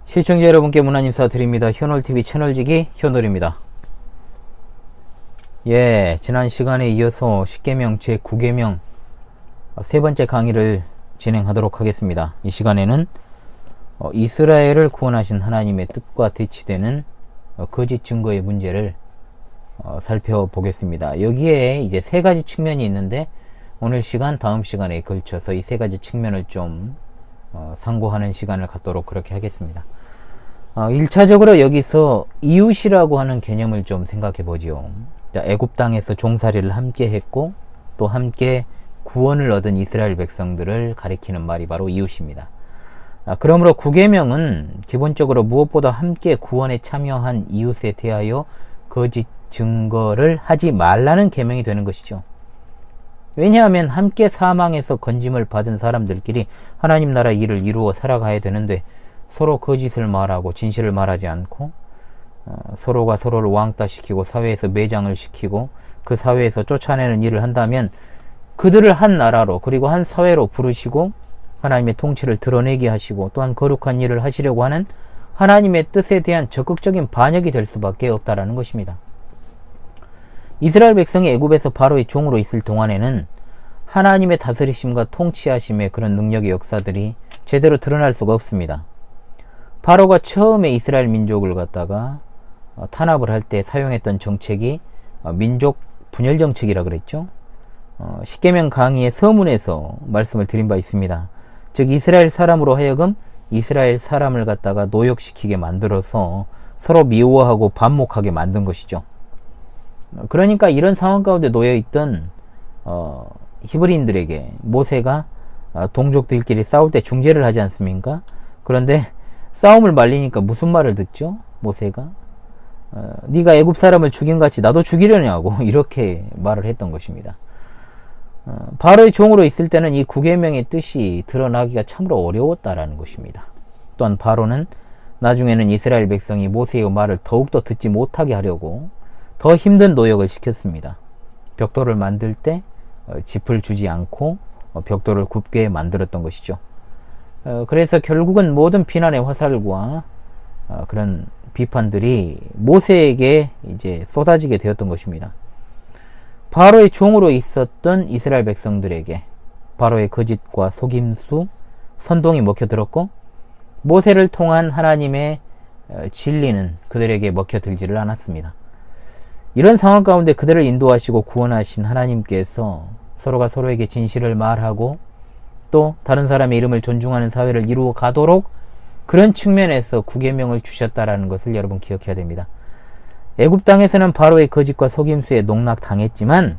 시청자 여러분께 문안 인사드립니다. 현월TV 채널지기 현월입니다. 지난 시간에 이어서 10계명 제9계명 세 번째 강의를 진행하도록 하겠습니다. 이 시간에는 이스라엘을 구원하신 하나님의 뜻과 대치되는 거짓 증거의 문제를 살펴보겠습니다. 여기에 이제 세 가지 측면이 있는데 오늘 시간, 다음 시간에 걸쳐서 이 세 가지 측면을 좀 상고하는 시간을 갖도록 그렇게 하겠습니다. 1차적으로 여기서 이웃이라고 하는 개념을 좀 생각해 보죠. 애굽 땅에서 종살이를 함께 했고 또 함께 구원을 얻은 이스라엘 백성들을 가리키는 말이 바로 이웃입니다. 그러므로 9계명은 기본적으로 무엇보다 함께 구원에 참여한 이웃에 대하여 거짓 증거를 하지 말라는 계명이 되는 것이죠. 왜냐하면 함께 사망에서 건짐을 받은 사람들끼리 하나님 나라 일을 이루어 살아가야 되는데 서로 거짓을 말하고 진실을 말하지 않고 서로가 서로를 왕따시키고 사회에서 매장을 시키고 그 사회에서 쫓아내는 일을 한다면 그들을 한 나라로 그리고 한 사회로 부르시고 하나님의 통치를 드러내게 하시고 또한 거룩한 일을 하시려고 하는 하나님의 뜻에 대한 적극적인 반역이 될 수밖에 없다라는 것입니다. 이스라엘 백성이 애굽에서 바로의 종으로 있을 동안에는 하나님의 다스리심과 통치하심의 그런 능력의 역사들이 제대로 드러날 수가 없습니다. 바로가 처음에 이스라엘 민족을 갖다가 탄압을 할 때 사용했던 정책이 민족 분열 정책이라 그랬죠. 10계명 강의의 서문에서 말씀을 드린 바 있습니다. 즉 이스라엘 사람으로 하여금 이스라엘 사람을 갖다가 노역시키게 만들어서 서로 미워하고 반목하게 만든 것이죠. 그러니까 이런 상황 가운데 놓여있던 히브리인들에게 모세가 동족들끼리 싸울 때 중재를 하지 않습니까? 그런데 싸움을 말리니까 무슨 말을 듣죠? 모세가 네가 애굽 사람을 죽인 같이 나도 죽이려냐고 이렇게 말을 했던 것입니다. 바로의 종으로 있을 때는 이 9계명의 뜻이 드러나기가 참으로 어려웠다라는 것입니다. 또한 바로는 나중에는 이스라엘 백성이 모세의 말을 더욱더 듣지 못하게 하려고 더 힘든 노역을 시켰습니다. 벽돌을 만들 때 짚을 주지 않고 벽돌을 굽게 만들었던 것이죠. 그래서 결국은 모든 비난의 화살과 그런 비판들이 모세에게 이제 쏟아지게 되었던 것입니다. 바로의 종으로 있었던 이스라엘 백성들에게 바로의 거짓과 속임수, 선동이 먹혀들었고 모세를 통한 하나님의 진리는 그들에게 먹혀들지를 않았습니다. 이런 상황 가운데 그들을 인도하시고 구원하신 하나님께서 서로가 서로에게 진실을 말하고 또 다른 사람의 이름을 존중하는 사회를 이루어 가도록 그런 측면에서 9계명을 주셨다라는 것을 여러분 기억해야 됩니다. 애굽 땅에서는 바로의 거짓과 속임수에 농락당했지만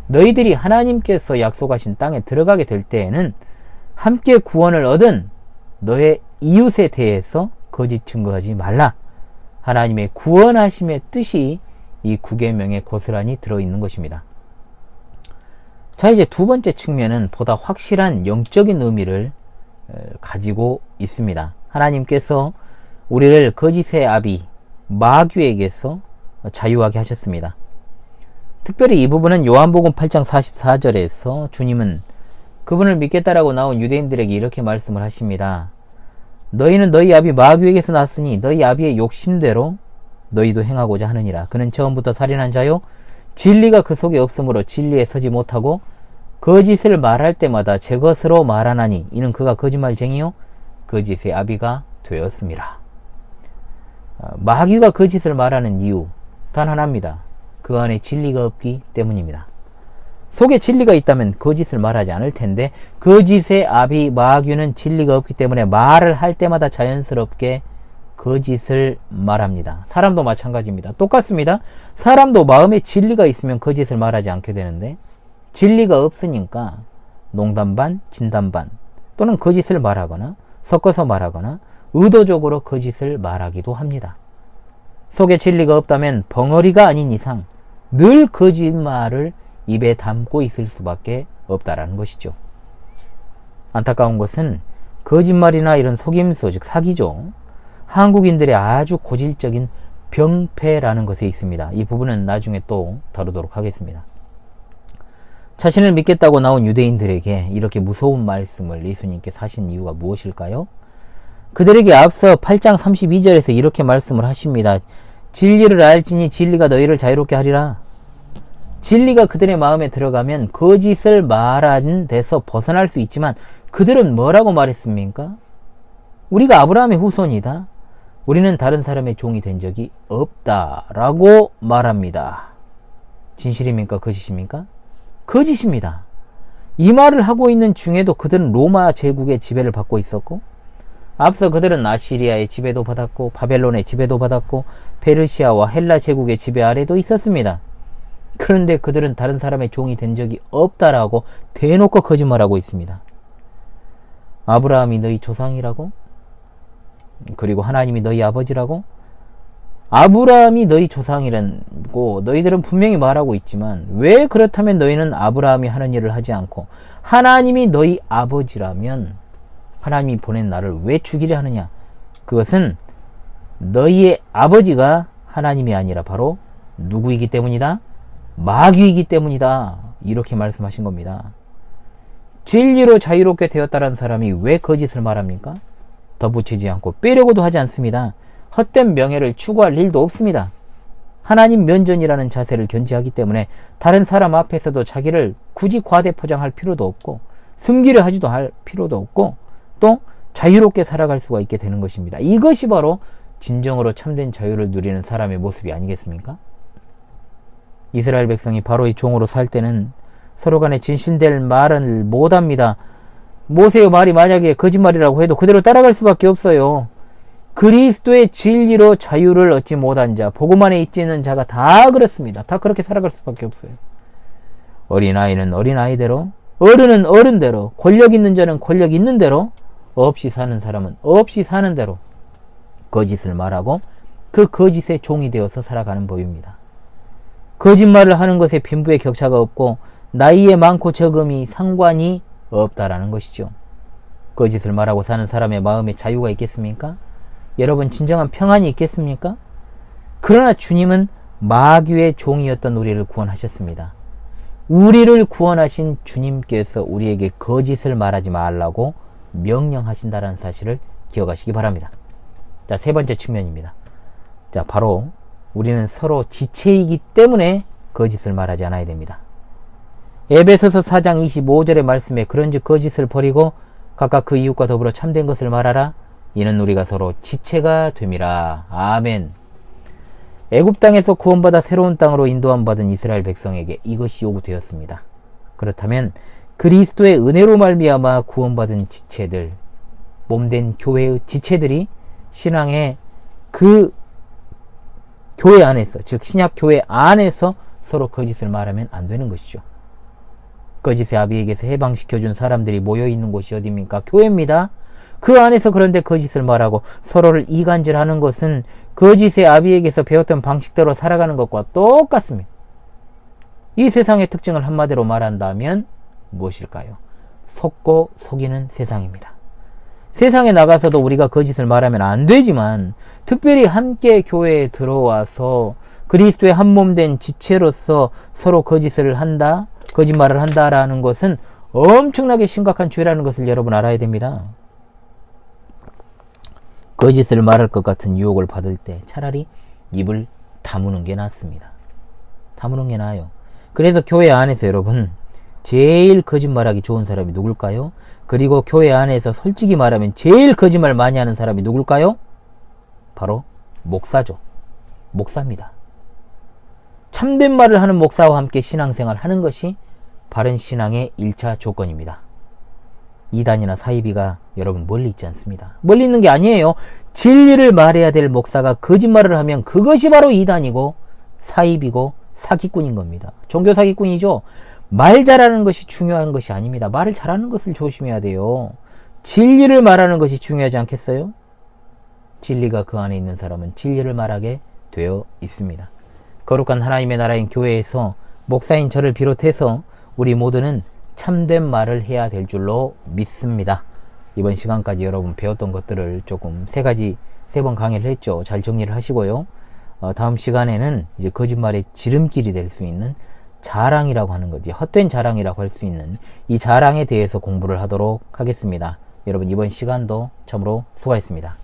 너희들이 하나님께서 약속하신 땅에 들어가게 될 때에는 함께 구원을 얻은 너의 이웃에 대해서 거짓 증거하지 말라. 하나님의 구원하심의 뜻이 이 9계명에 고스란히 들어있는 것입니다. 자, 이제 두 번째 측면은 보다 확실한 영적인 의미를 가지고 있습니다. 하나님께서 우리를 거짓의 아비 마귀에게서 자유하게 하셨습니다. 특별히 이 부분은 요한복음 8장 44절에서 주님은 그분을 믿겠다라고 나온 유대인들에게 이렇게 말씀을 하십니다. 너희는 너희 아비 마귀에게서 났으니 너희 아비의 욕심대로 너희도 행하고자 하느니라. 그는 처음부터 살인한 자요 진리가 그 속에 없으므로 진리에 서지 못하고 거짓을 말할 때마다 제 것으로 말하나니 이는 그가 거짓말쟁이요 거짓의 아비가 되었음이라. 마귀가 거짓을 말하는 이유 단 하나입니다. 그 안에 진리가 없기 때문입니다. 속에 진리가 있다면 거짓을 말하지 않을 텐데 거짓의 아비 마귀는 진리가 없기 때문에 말을 할 때마다 자연스럽게 거짓을 말합니다. 사람도 마찬가지입니다. 똑같습니다. 사람도 마음에 진리가 있으면 거짓을 말하지 않게 되는데 진리가 없으니까 농담 반, 진담 반 또는 거짓을 말하거나 섞어서 말하거나 의도적으로 거짓을 말하기도 합니다. 속에 진리가 없다면 벙어리가 아닌 이상 늘 거짓말을 입에 담고 있을 수밖에 없다라는 것이죠. 안타까운 것은 거짓말이나 이런 속임수, 즉 사기죠. 한국인들의 아주 고질적인 병폐라는 것에 있습니다. 이 부분은 나중에 또 다루도록 하겠습니다. 자신을 믿겠다고 나온 유대인들에게 이렇게 무서운 말씀을 예수님께서 하신 이유가 무엇일까요? 그들에게 앞서 8장 32절에서 이렇게 말씀을 하십니다. 진리를 알지니 진리가 너희를 자유롭게 하리라. 진리가 그들의 마음에 들어가면 거짓을 말하는 데서 벗어날 수 있지만 그들은 뭐라고 말했습니까? 우리가 아브라함의 후손이다. 우리는 다른 사람의 종이 된 적이 없다라고 말합니다. 진실입니까? 거짓입니까? 거짓입니다. 이 말을 하고 있는 중에도 그들은 로마 제국의 지배를 받고 있었고, 앞서 그들은 아시리아의 지배도 받았고, 바벨론의 지배도 받았고, 페르시아와 헬라 제국의 지배 아래도 있었습니다. 그런데 그들은 다른 사람의 종이 된 적이 없다라고 대놓고 거짓말하고 있습니다. 아브라함이 너희 조상이라고? 그리고 하나님이 너희 아버지라고? 아브라함이 너희 조상이라고 너희들은 분명히 말하고 있지만 왜 그렇다면 너희는 아브라함이 하는 일을 하지 않고 하나님이 너희 아버지라면 하나님이 보낸 나를 왜 죽이려 하느냐? 그것은 너희의 아버지가 하나님이 아니라 바로 누구이기 때문이다? 마귀이기 때문이다. 이렇게 말씀하신 겁니다. 진리로 자유롭게 되었다는 사람이 왜 거짓을 말합니까? 덧붙이지 않고 빼려고도 하지 않습니다. 헛된 명예를 추구할 일도 없습니다. 하나님 면전이라는 자세를 견지하기 때문에 다른 사람 앞에서도 자기를 굳이 과대 포장할 필요도 없고 숨기려 하지도 할 필요도 없고 또 자유롭게 살아갈 수가 있게 되는 것입니다. 이것이 바로 진정으로 참된 자유를 누리는 사람의 모습이 아니겠습니까? 이스라엘 백성이 바로의 종으로 살 때는 서로 간에 진실될 말을 못합니다. 모세의 말이 만약에 거짓말이라고 해도 그대로 따라갈 수밖에 없어요. 그리스도의 진리로 자유를 얻지 못한 자, 복음 안에 있지 않는 자가 다 그렇습니다. 다 그렇게 살아갈 수밖에 없어요. 어린아이는 어린아이대로, 어른은 어른대로, 권력 있는 자는 권력 있는 대로, 없이 사는 사람은 없이 사는 대로 거짓을 말하고 그 거짓의 종이 되어서 살아가는 법입니다. 거짓말을 하는 것에 빈부의 격차가 없고 나이에 많고 적음이 상관이 없다라는 것이죠. 거짓을 말하고 사는 사람의 마음에 자유가 있겠습니까? 여러분 진정한 평안이 있겠습니까? 그러나 주님은 마귀의 종이었던 우리를 구원하셨습니다. 우리를 구원하신 주님께서 우리에게 거짓을 말하지 말라고 명령하신다는 사실을 기억하시기 바랍니다. 자, 세 번째 측면입니다. 자, 바로 우리는 서로 지체이기 때문에 거짓을 말하지 않아야 됩니다. 에베소서 4장 25절의 말씀에 그런즉 거짓을 버리고 각각 그 이웃과 더불어 참된 것을 말하라. 이는 우리가 서로 지체가 됨이라. 아멘. 애굽 땅에서 구원받아 새로운 땅으로 인도함 받은 이스라엘 백성에게 이것이 요구되었습니다. 그렇다면 그리스도의 은혜로 말미암아 구원받은 지체들, 몸된 교회의 지체들이 신앙의 그 교회 안에서, 즉 신약 교회 안에서 서로 거짓을 말하면 안 되는 것이죠. 거짓의 아비에게서 해방시켜준 사람들이 모여있는 곳이 어디입니까? 교회입니다. 그 안에서 그런데 거짓을 말하고 서로를 이간질하는 것은 거짓의 아비에게서 배웠던 방식대로 살아가는 것과 똑같습니다. 이 세상의 특징을 한마디로 말한다면 무엇일까요? 속고 속이는 세상입니다. 세상에 나가서도 우리가 거짓을 말하면 안 되지만 특별히 함께 교회에 들어와서 그리스도의 한 몸 된 지체로서 서로 거짓을 한다, 거짓말을 한다라는 것은 엄청나게 심각한 죄라는 것을 여러분 알아야 됩니다. 거짓을 말할 것 같은 유혹을 받을 때 차라리 입을 다무는 게 낫습니다. 다무는 게 나아요. 그래서 교회 안에서 여러분 제일 거짓말하기 좋은 사람이 누굴까요? 그리고 교회 안에서 솔직히 말하면 제일 거짓말 많이 하는 사람이 누굴까요? 바로 목사죠. 목사입니다. 참된 말을 하는 목사와 함께 신앙생활 하는 것이 바른 신앙의 1차 조건입니다. 이단이나 사이비가 여러분 멀리 있지 않습니다. 멀리 있는 게 아니에요. 진리를 말해야 될 목사가 거짓말을 하면 그것이 바로 이단이고 사이비고 사기꾼인 겁니다. 종교 사기꾼이죠. 말 잘하는 것이 중요한 것이 아닙니다. 말을 잘하는 것을 조심해야 돼요. 진리를 말하는 것이 중요하지 않겠어요? 진리가 그 안에 있는 사람은 진리를 말하게 되어 있습니다. 거룩한 하나님의 나라인 교회에서 목사인 저를 비롯해서 우리 모두는 참된 말을 해야 될 줄로 믿습니다. 이번 시간까지 여러분 배웠던 것들을 조금 세 번 강의를 했죠. 잘 정리를 하시고요. 다음 시간에는 이제 거짓말의 지름길이 될 수 있는 자랑이라고 하는 거지, 헛된 자랑이라고 할 수 있는 이 자랑에 대해서 공부를 하도록 하겠습니다. 여러분 이번 시간도 참으로 수고하셨습니다.